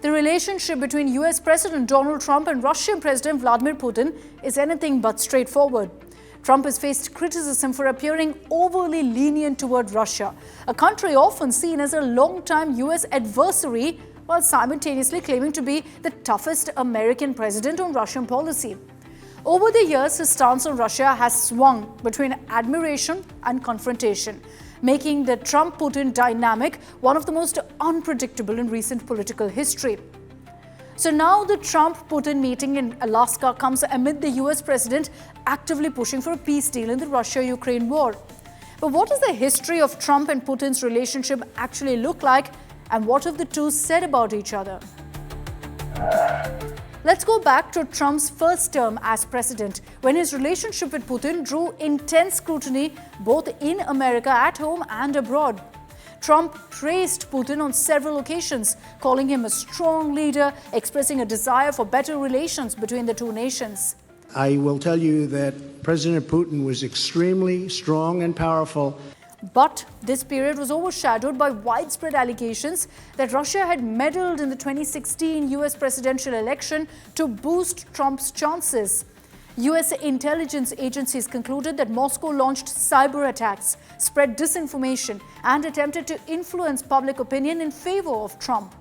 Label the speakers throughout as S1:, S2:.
S1: The relationship between US President Donald Trump and Russian President Vladimir Putin is anything but straightforward. Trump has faced criticism for appearing overly lenient toward Russia, a country often seen as a long-time US adversary, while simultaneously claiming to be the toughest American president on Russian policy. Over the years, his stance on Russia has swung between admiration and confrontation, making the Trump-Putin dynamic one of the most unpredictable in recent political history. So now the Trump-Putin meeting in Alaska comes amid the US president actively pushing for a peace deal in the Russia-Ukraine war. But what does the history of Trump and Putin's relationship actually look like, and what have the two said about each other? Let's go back to Trump's first term as president, when his relationship with Putin drew intense scrutiny both in America at home and abroad. Trump praised Putin on several occasions, calling him a strong leader, expressing a desire for better relations between the two nations.
S2: I will tell you that President Putin was extremely strong and powerful.
S1: But this period was overshadowed by widespread allegations that Russia had meddled in the 2016 US presidential election to boost Trump's chances. US intelligence agencies concluded that Moscow launched cyber attacks, spread disinformation, and attempted to influence public opinion in favor of Trump.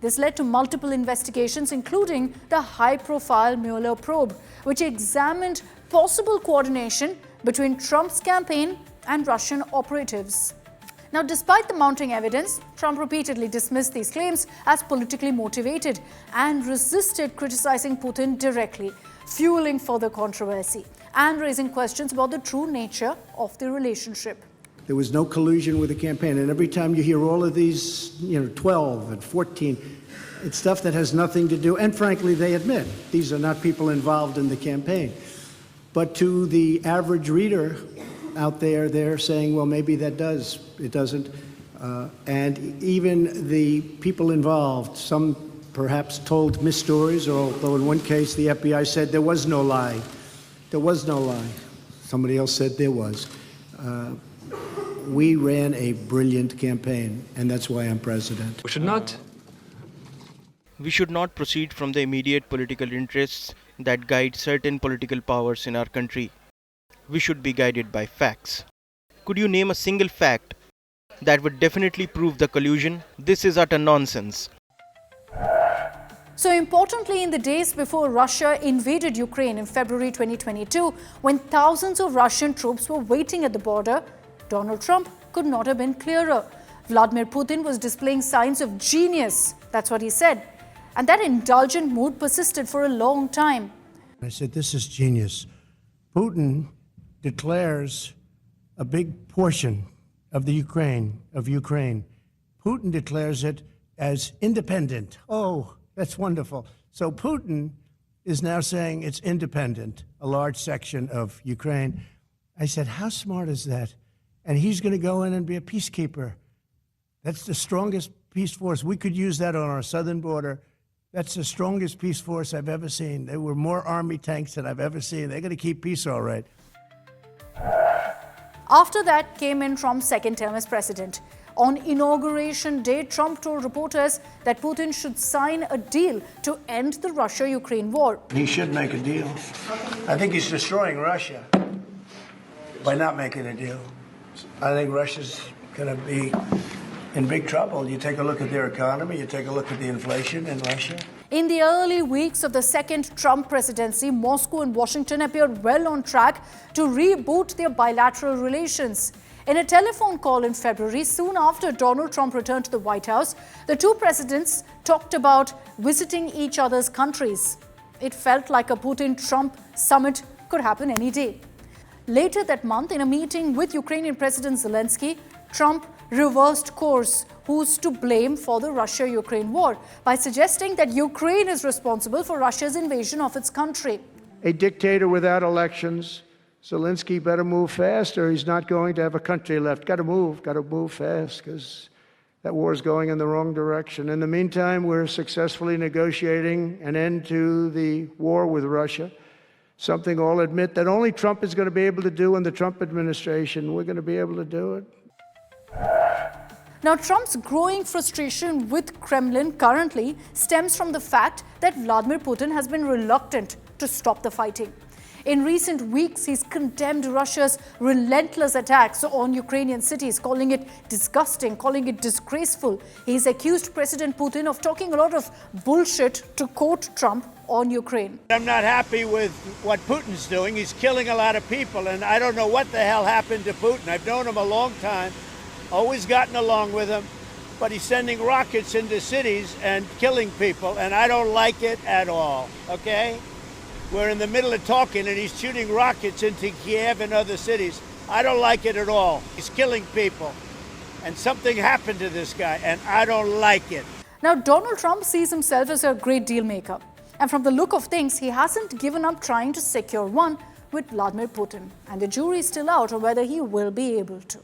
S1: This led to multiple investigations, including the high-profile Mueller probe, which examined possible coordination between Trump's campaign and Russian operatives. Now, despite the mounting evidence, Trump repeatedly dismissed these claims as politically motivated and resisted criticizing Putin directly, fueling further controversy and raising questions about the true nature of the relationship.
S2: There was no collusion with the campaign. And every time you hear all of these, 12 and 14, it's stuff that has nothing to do, and frankly, they admit, these are not people involved in the campaign. But to the average reader out there, they're saying, well, maybe that does. It doesn't. And even the people involved, some perhaps told mis-stories, although in one case the FBI said there was no lie. There was no lie. Somebody else said there was. We ran a brilliant campaign, and that's why I'm president.
S3: We should not proceed from the immediate political interests that guide certain political powers in our country. We should be guided by facts. Could you name a single fact that would definitely prove the collusion? This is utter nonsense.
S1: So importantly, in the days before Russia invaded Ukraine in February 2022, when thousands of Russian troops were waiting at the border, Donald Trump could not have been clearer. Vladimir Putin was displaying signs of genius. That's what he said. And that indulgent mood persisted for a long time.
S2: I said, this is genius. Putin declares a big portion of the Ukraine. Putin declares it as independent. Oh, that's wonderful. So Putin is now saying it's independent, a large section of Ukraine. I said, how smart is that? And he's going to go in and be a peacekeeper. That's the strongest peace force. We could use that on our southern border. That's the strongest peace force I've ever seen. There were more army tanks than I've ever seen. They're going to keep peace all right.
S1: After that came in Trump's second term as president. On Inauguration Day, Trump told reporters that Putin should sign a deal to end the Russia-Ukraine war.
S2: He should make a deal. I think he's destroying Russia by not making a deal. I think Russia's going to be in big trouble. You take a look at their economy, you take a look at the inflation in Russia.
S1: In the early weeks of the second Trump presidency, Moscow and Washington appeared well on track to reboot their bilateral relations. In a telephone call in February, soon after Donald Trump returned to the White House, the two presidents talked about visiting each other's countries. It felt like a Putin-Trump summit could happen any day. Later that month, in a meeting with Ukrainian President Zelensky, Trump reversed course, who's to blame for the Russia-Ukraine war, by suggesting that Ukraine is responsible for Russia's invasion of its country.
S2: A dictator without elections. Zelensky better move fast or he's not going to have a country left. Got to move fast because that war is going in the wrong direction. In the meantime, we're successfully negotiating an end to the war with Russia, something I'll admit that only Trump is going to be able to do in the Trump administration. We're going to be able to do it.
S1: Now, Trump's growing frustration with Kremlin currently stems from the fact that Vladimir Putin has been reluctant to stop the fighting. In recent weeks, he's condemned Russia's relentless attacks on Ukrainian cities, calling it disgusting, calling it disgraceful. He's accused President Putin of talking a lot of bullshit, to quote Trump, on Ukraine.
S4: I'm not happy with what Putin's doing. He's killing a lot of people, and I don't know what the hell happened to Putin. I've known him a long time, always gotten along with him, but he's sending rockets into cities and killing people, and I don't like it at all, okay? We're in the middle of talking, and he's shooting rockets into Kiev and other cities. I don't like it at all. He's killing people, and something happened to this guy, and I don't like it.
S1: Now, Donald Trump sees himself as a great deal maker. And from the look of things, he hasn't given up trying to secure one with Vladimir Putin. And the jury is still out on whether he will be able to.